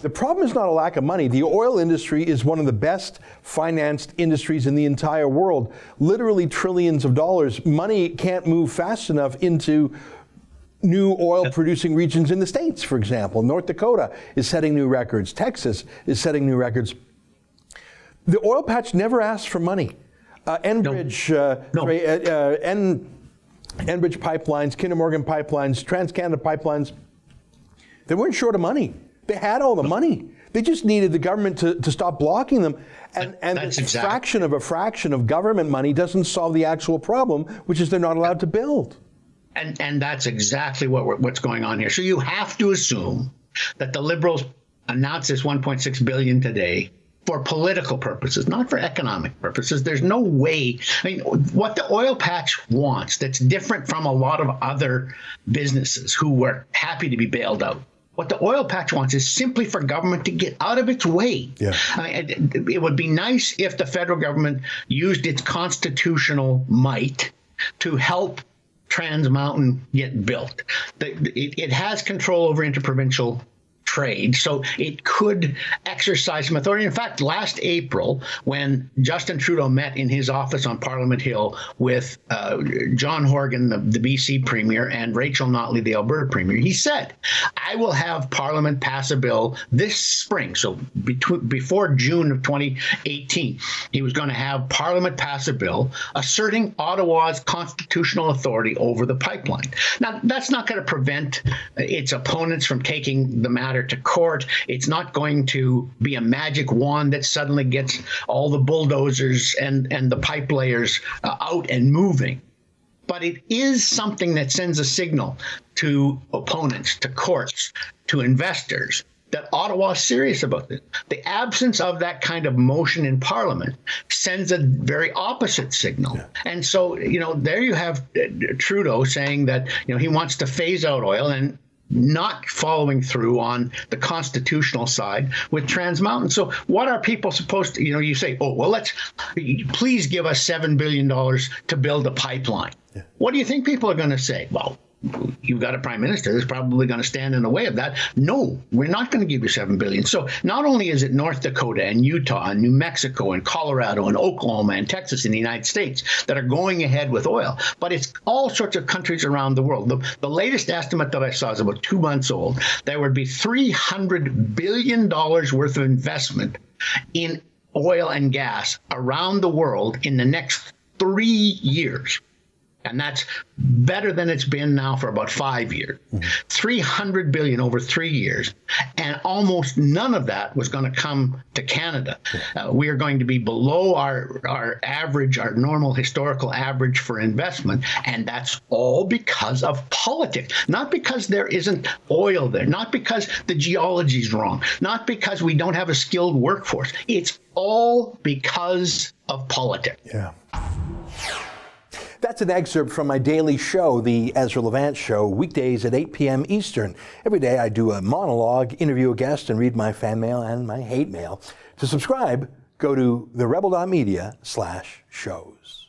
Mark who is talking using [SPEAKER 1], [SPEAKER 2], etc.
[SPEAKER 1] The problem is not a lack of money. The oil industry is one of the best financed industries in the entire world. Literally trillions of dollars. Money can't move fast enough into new oil-producing regions in the States, for example. North Dakota is setting new records. Texas is setting new records. The oil patch never asked for money. Enbridge pipelines, Kinder Morgan pipelines, TransCanada pipelines, they weren't short of money. They had all the money. They just needed the government to stop blocking them. And this fraction of government money doesn't solve the actual problem, which is they're not allowed to build.
[SPEAKER 2] And that's exactly what's going on here. So you have to assume that the Liberals announced this $1.6 billion today for political purposes, not for economic purposes. There's no way. I mean, what the oil patch wants that's different from a lot of other businesses who were happy to be bailed out. What the oil patch wants is simply for government to get out of its way. Yeah. I mean, it would be nice if the federal government used its constitutional might to help Trans Mountain get built. It has control over interprovincial trade, so it could exercise some authority. In fact, last April, when Justin Trudeau met in his office on Parliament Hill with John Horgan, the BC Premier, and Rachel Notley, the Alberta Premier, he said, I will have Parliament pass a bill this spring, so before June of 2018, he was going to have Parliament pass a bill asserting Ottawa's constitutional authority over the pipeline. Now, that's not going to prevent its opponents from taking the matter to court. It's not going to be a magic wand that suddenly gets all the bulldozers and the pipe layers out and moving. But it is something that sends a signal to opponents, to courts, to investors that Ottawa is serious about this. The absence of that kind of motion in Parliament sends a very opposite signal. Yeah. And so, there you have Trudeau saying that, he wants to phase out oil and not following through on the constitutional side with Trans Mountain. So what are people supposed to, you say, oh, well, please give us $7 billion to build a pipeline. Yeah. What do you think people are going to say? Well, you've got a prime minister that's probably going to stand in the way of that. No, we're not going to give you $7 billion. So not only is it North Dakota and Utah and New Mexico and Colorado and Oklahoma and Texas in the United States that are going ahead with oil, but it's all sorts of countries around the world. The latest estimate that I saw is about 2 months old. There would be $300 billion worth of investment in oil and gas around the world in the next 3 years. And that's better than it's been now for about 5 years. Mm-hmm. $300 billion over 3 years. And almost none of that was going to come to Canada. We are going to be below our average, our normal historical average for investment. And that's all because of politics. Not because there isn't oil there. Not because the geology is wrong. Not because we don't have a skilled workforce. It's all because of politics.
[SPEAKER 1] Yeah. That's an excerpt from my daily show, The Ezra Levant Show, weekdays at 8 p.m. Eastern. Every day I do a monologue, interview a guest, and read my fan mail and my hate mail. To subscribe, go to therebel.media/shows.